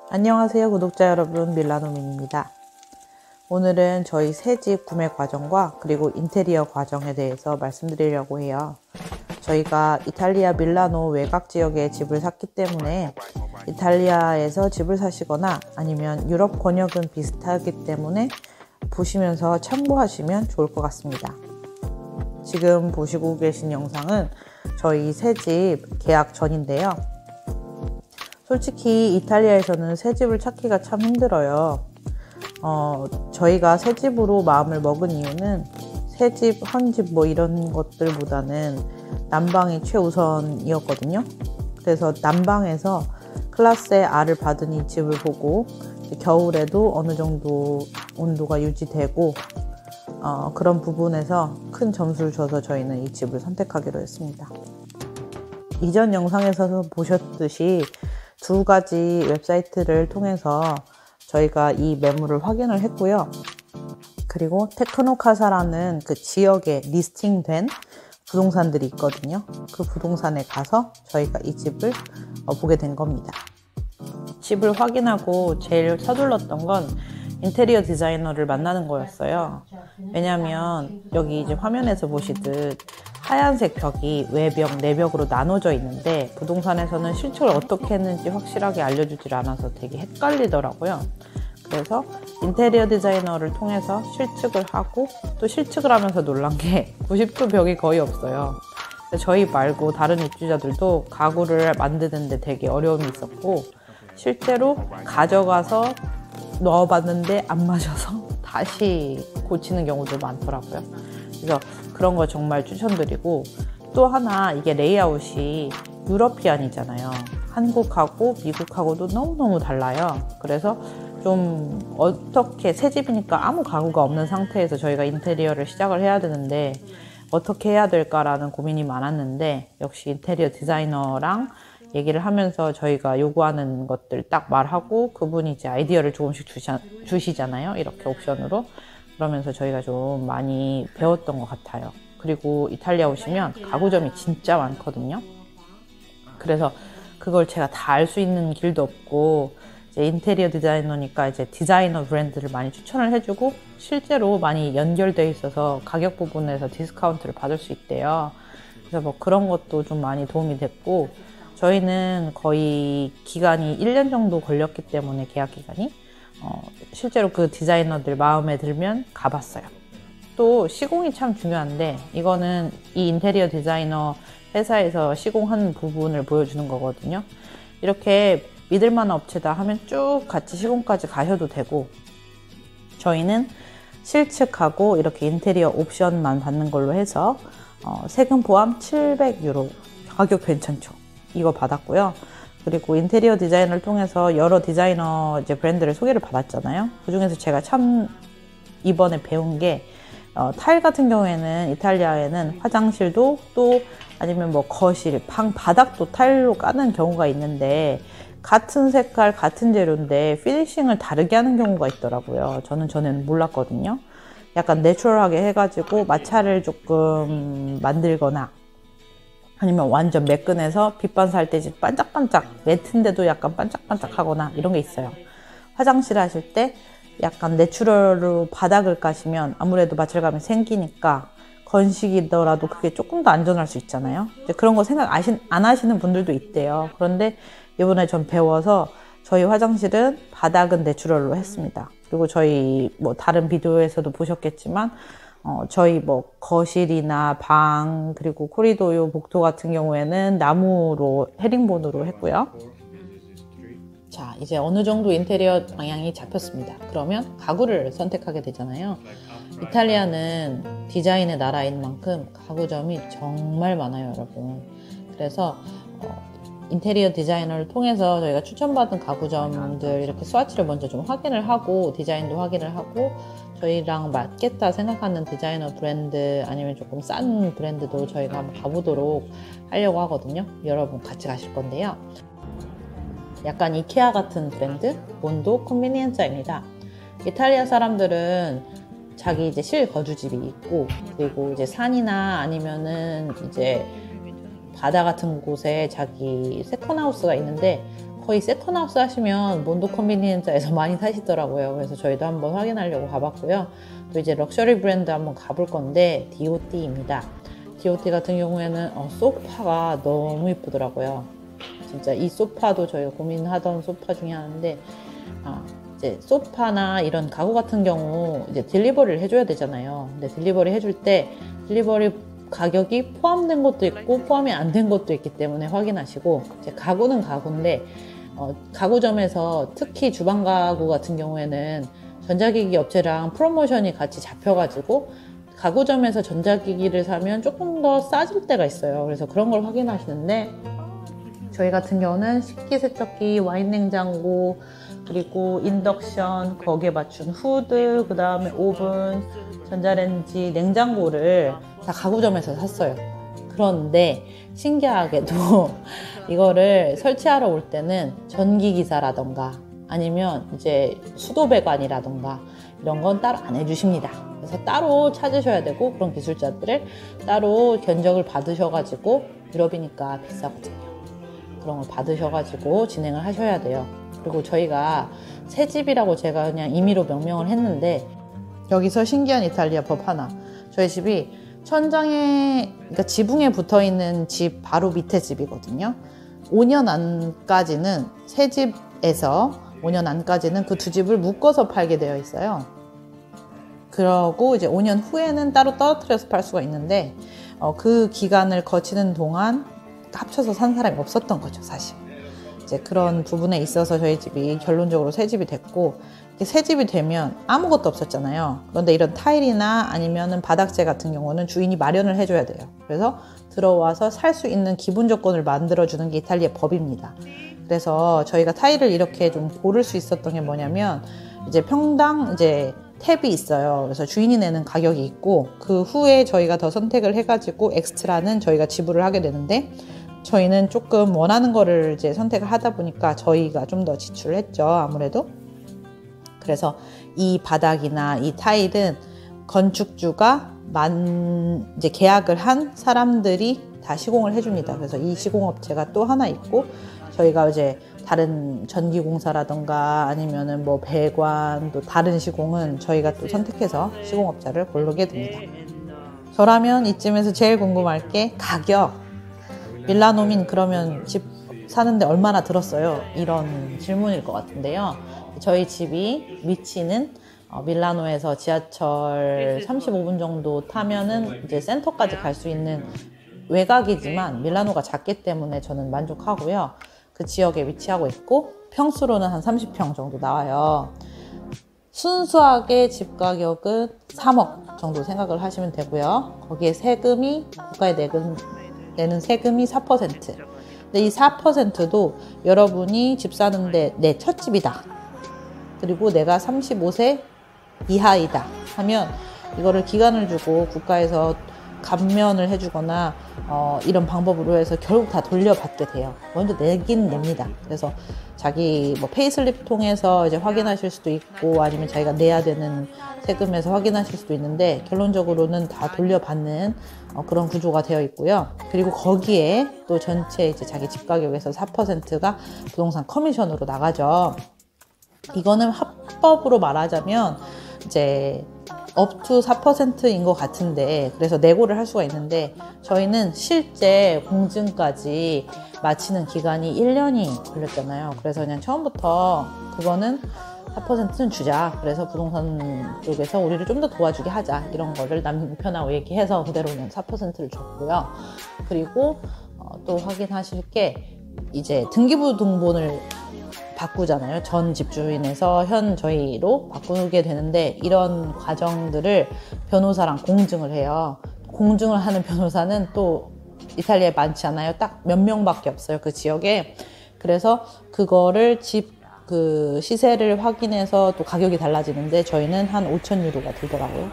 안녕하세요 구독자 여러분, 밀라노민입니다. 오늘은 저희 새집 구매 과정과 그리고 인테리어 과정에 대해서 말씀드리려고 해요. 저희가 이탈리아 밀라노 외곽 지역에 집을 샀기 때문에 이탈리아에서 집을 사시거나 아니면 유럽 권역은 비슷하기 때문에 보시면서 참고하시면 좋을 것 같습니다. 지금 보시고 계신 영상은 저희 새집 계약 전인데요. 솔직히 이탈리아에서는 새집을 찾기가 참 힘들어요. 저희가 새집으로 마음을 먹은 이유는 새집, 헌집 뭐 이런 것들보다는 난방이 최우선이었거든요. 그래서 난방에서 클라스 R을 받은 이 집을 보고 겨울에도 어느 정도 온도가 유지되고 그런 부분에서 큰 점수를 줘서 저희는 이 집을 선택하기로 했습니다. 이전 영상에서 보셨듯이 두 가지 웹사이트를 통해서 저희가 이 매물을 확인을 했고요. 그리고 테크노카사라는 그 지역에 리스팅된 부동산들이 있거든요. 그 부동산에 가서 저희가 이 집을 보게 된 겁니다. 집을 확인하고 제일 서둘렀던 건 인테리어 디자이너를 만나는 거였어요. 왜냐면 여기 이제 화면에서 보시듯 하얀색 벽이 외벽, 내벽으로 나눠져 있는데 부동산에서는 실측을 어떻게 했는지 확실하게 알려주질 않아서 되게 헷갈리더라고요. 그래서 인테리어 디자이너를 통해서 실측을 하고 또 실측을 하면서 놀란 게 90도 벽이 거의 없어요. 저희 말고 다른 입주자들도 가구를 만드는데 되게 어려움이 있었고 실제로 가져가서 넣어봤는데 안 맞아서 다시 고치는 경우도 많더라고요. 그래서 그런 거 정말 추천드리고, 또 하나 이게 레이아웃이 유러피안이잖아요. 한국하고 미국하고도 너무너무 달라요. 그래서 좀 어떻게 새집이니까 아무 가구가 없는 상태에서 저희가 인테리어를 시작을 해야 되는데 어떻게 해야 될까라는 고민이 많았는데 역시 인테리어 디자이너랑 얘기를 하면서 저희가 요구하는 것들 딱 말하고 그분이 이제 아이디어를 조금씩 주시잖아요. 이렇게 옵션으로. 그러면서 저희가 좀 많이 배웠던 것 같아요. 그리고 이탈리아 오시면 가구점이 진짜 많거든요. 그래서 그걸 제가 다 알 수 있는 길도 없고 이제 인테리어 디자이너니까 이제 디자이너 브랜드를 많이 추천을 해주고 실제로 많이 연결되어 있어서 가격 부분에서 디스카운트를 받을 수 있대요. 그래서 뭐 그런 것도 좀 많이 도움이 됐고 저희는 거의 기간이 1년 정도 걸렸기 때문에 계약 기간이 실제로 그 디자이너들 마음에 들면 가봤어요. 또 시공이 참 중요한데 이거는 이 인테리어 디자이너 회사에서 시공한 부분을 보여주는 거거든요. 이렇게 믿을만한 업체다 하면 쭉 같이 시공까지 가셔도 되고 저희는 실측하고 이렇게 인테리어 옵션만 받는 걸로 해서 세금 포함 700유로 가격 괜찮죠? 이거 받았고요. 그리고 인테리어 디자인을 통해서 여러 디자이너 이제 브랜드를 소개를 받았잖아요. 그 중에서 제가 참 이번에 배운 게 타일 같은 경우에는 이탈리아에는 화장실도 또 아니면 뭐 거실, 방 바닥도 타일로 까는 경우가 있는데 같은 색깔, 같은 재료인데 피니싱을 다르게 하는 경우가 있더라고요. 저는 전에는 몰랐거든요. 약간 내추럴하게 해가지고 마찰을 조금 만들거나 아니면 완전 매끈해서 빛 반사할 때 반짝반짝 매트인데도 약간 반짝반짝 하거나 이런 게 있어요. 화장실 하실 때 약간 내추럴로 바닥을 까시면 아무래도 마찰감이 생기니까 건식이더라도 그게 조금 더 안전할 수 있잖아요. 그런 거 생각 안 하시는 분들도 있대요. 그런데 이번에 전 배워서 저희 화장실은 바닥은 내추럴로 했습니다. 그리고 저희 뭐 다른 비디오에서도 보셨겠지만 저희 뭐 거실이나 방 그리고 코리도요 복도 같은 경우에는 나무로 헤링본으로 했고요. 자, 이제 어느 정도 인테리어 방향이 잡혔습니다. 그러면 가구를 선택하게 되잖아요. 이탈리아는 디자인의 나라인 만큼 가구점이 정말 많아요, 여러분. 그래서 인테리어 디자이너를 통해서 저희가 추천받은 가구점들 이렇게 스와치를 먼저 좀 확인을 하고 디자인도 확인을 하고 저희랑 맞겠다 생각하는 디자이너 브랜드 아니면 조금 싼 브랜드도 저희가 한번 가보도록 하려고 하거든요. 여러분 같이 가실 건데요. 약간 이케아 같은 브랜드 몬도 컨비니엔자입니다. 이탈리아 사람들은 자기 이제 실거주집이 있고 그리고 이제 산이나 아니면은 이제 바다 같은 곳에 자기 세컨하우스가 있는데 거의 세컨하우스 하시면 몬도 컨비니언스에서 많이 사시더라고요. 그래서 저희도 한번 확인하려고 가봤고요. 또 이제 럭셔리 브랜드 한번 가볼 건데 DOT입니다. DOT 같은 경우에는 소파가 너무 예쁘더라고요. 진짜 이 소파도 저희가 고민하던 소파 중에 하나인데, 이제 소파나 이런 가구 같은 경우 이제 딜리버리를 해줘야 되잖아요. 근데 딜리버리 해줄 때 딜리버리 가격이 포함된 것도 있고 포함이 안 된 것도 있기 때문에 확인하시고, 이제 가구는 가구인데 가구점에서 특히 주방 가구 같은 경우에는 전자기기 업체랑 프로모션이 같이 잡혀가지고 가구점에서 전자기기를 사면 조금 더 싸질 때가 있어요. 그래서 그런 걸 확인하시는데, 저희 같은 경우는 식기세척기, 와인 냉장고, 그리고 인덕션, 거기에 맞춘 후드, 그 다음에 오븐, 전자레인지, 냉장고를 다 가구점에서 샀어요. 그런데 신기하게도 이거를 설치하러 올 때는 전기기사라던가 아니면 이제 수도배관이라던가 이런 건 따로 안 해주십니다. 그래서 따로 찾으셔야 되고, 그런 기술자들을 따로 견적을 받으셔가지고, 유럽이니까 비싸거든요. 그런 걸 받으셔가지고 진행을 하셔야 돼요. 그리고 저희가 새 집이라고 제가 그냥 임의로 명명을 했는데, 여기서 신기한 이탈리아 법 하나. 저희 집이 천장에, 그러니까 지붕에 붙어있는 집 바로 밑에 집이거든요. 5년 안까지는, 새 집에서 5년 안까지는 그 두 집을 묶어서 팔게 되어 있어요. 그러고 이제 5년 후에는 따로 떨어뜨려서 팔 수가 있는데, 그 기간을 거치는 동안 합쳐서 산 사람이 없었던 거죠, 사실. 이제 그런 부분에 있어서 저희 집이 결론적으로 새 집이 됐고, 새 집이 되면 아무것도 없었잖아요. 그런데 이런 타일이나 아니면은 바닥재 같은 경우는 주인이 마련을 해줘야 돼요. 그래서 들어와서 살 수 있는 기본 조건을 만들어주는 게 이탈리아 법입니다. 그래서 저희가 타일을 이렇게 좀 고를 수 있었던 게 뭐냐면, 이제 평당 이제 탭이 있어요. 그래서 주인이 내는 가격이 있고, 그 후에 저희가 더 선택을 해가지고 엑스트라는 저희가 지불을 하게 되는데, 저희는 조금 원하는 거를 이제 선택을 하다 보니까 저희가 좀 더 지출을 했죠, 아무래도. 그래서 이 바닥이나 이 타일은 건축주가 이제 계약을 한 사람들이 다 시공을 해줍니다. 그래서 이 시공업체가 또 하나 있고, 저희가 이제 다른 전기공사라던가 아니면은 뭐 배관, 또 다른 시공은 저희가 또 선택해서 시공업자를 고르게 됩니다. 저라면 이쯤에서 제일 궁금할 게 가격. 밀라노민 그러면 집 사는데 얼마나 들었어요? 이런 질문일 것 같은데요. 저희 집이 위치는 밀라노에서 지하철 35분 정도 타면은 이제 센터까지 갈 수 있는 외곽이지만, 밀라노가 작기 때문에 저는 만족하고요. 그 지역에 위치하고 있고, 평수로는 한 30평 정도 나와요. 순수하게 집 가격은 3억 정도 생각을 하시면 되고요. 거기에 세금이, 국가에 내는 세금이 4%. 근데 이 4%도 여러분이 집 사는데 내 첫 집이다, 그리고 내가 35세 이하이다 하면 이거를 기간을 주고 국가에서 감면을 해주거나 이런 방법으로 해서 결국 다 돌려받게 돼요. 먼저 내긴 냅니다. 그래서 자기 뭐 페이슬립 통해서 이제 확인하실 수도 있고, 아니면 자기가 내야 되는 세금에서 확인하실 수도 있는데, 결론적으로는 다 돌려받는 그런 구조가 되어 있고요. 그리고 거기에 또 전체 이제 자기 집 가격에서 4%가 부동산 커미션으로 나가죠. 이거는 합법으로 말하자면 이제 up to 4%인 것 같은데, 그래서 내고를 할 수가 있는데, 저희는 실제 공증까지 마치는 기간이 1년이 걸렸잖아요. 그래서 그냥 처음부터 그거는 4%는 주자. 그래서 부동산 쪽에서 우리를 좀 더 도와주게 하자. 이런 거를 남편하고 얘기해서 그대로 그냥 4%를 줬고요. 그리고 또 확인하실 게, 이제 등기부등본을 바꾸잖아요. 전 집주인에서 현 저희로 바꾸게 되는데, 이런 과정들을 변호사랑 공증을 해요. 공증을 하는 변호사는 또 이탈리아에 많지 않아요. 딱 몇 명밖에 없어요, 그 지역에. 그래서 그거를 집 그 시세를 확인해서 또 가격이 달라지는데, 저희는 한 5,000유로가 들더라고요.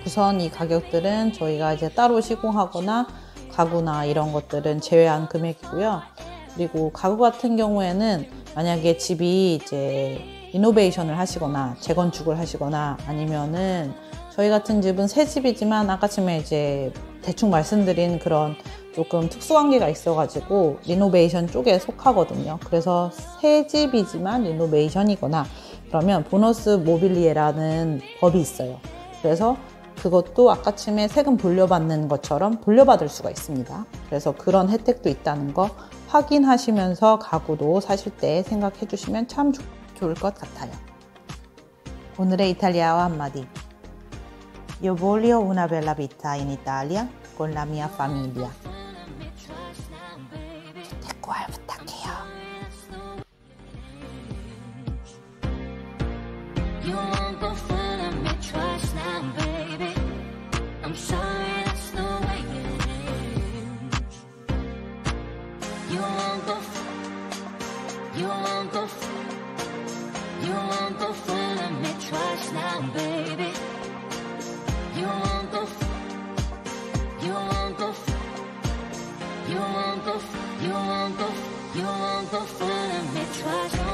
우선 이 가격들은 저희가 이제 따로 시공하거나 가구나 이런 것들은 제외한 금액이고요. 그리고 가구 같은 경우에는 만약에 집이 이제 리노베이션을 하시거나 재건축을 하시거나, 아니면은 저희 같은 집은 새 집이지만 아까쯤에 이제 대충 말씀드린 그런 조금 특수관계가 있어가지고 리노베이션 쪽에 속하거든요. 그래서 새 집이지만 리노베이션이거나 그러면 보너스 모빌리에라는 법이 있어요. 그래서 그것도 아까쯤에 세금 돌려받는 것처럼 돌려받을 수가 있습니다. 그래서 그런 혜택도 있다는 거 확인하시면서 가구도 사실 때 생각해 주시면 참 좋을 것 같아요. 오늘의 이탈리아어 한마디. Io voglio una bella vita in Italia con la mia famiglia. 주택구할 부탁해요. You won't go full of me trust now, baby. I'm sorry, that's the way it is. You won't go full of me trust now, baby. You won't go full of me trust.